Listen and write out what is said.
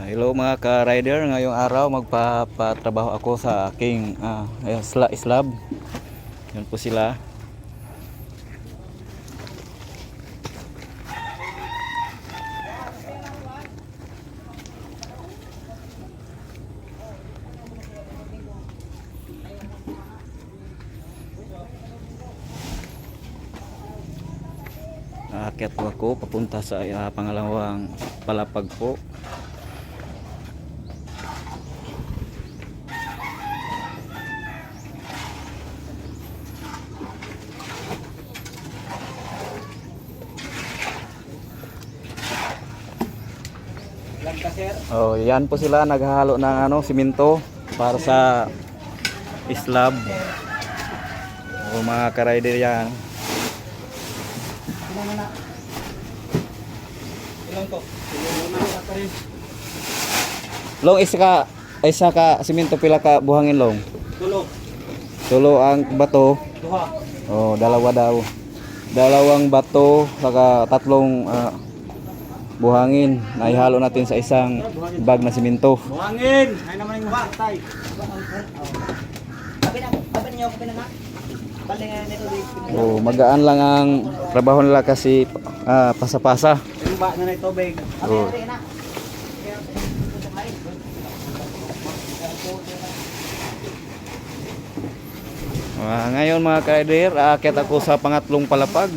Hello mga ka-rider, ngayong araw magpapatrabaho ako sa aking slab. Yan po sila. Aakyat po ako papunta sa pangalawang palapag po. Oh, yan po sila naghahalo ng simento para sa slab. Oh, mga ka-rider yan. Long isa ka simento pila ka buhangin long? Tulo ang bato. Oh, dalawa daw. Dalawang bato saka tatlong buhangin na ihalo natin sa isang bag na simento. Buhangin! Ay naman yung batay. Oh, magaan lang ang trabaho nila kasi pasa-pasa. Yung ba na tubig. Oh. Ngayon mga ka-rider, aakyat ako sa pangatlong palapag.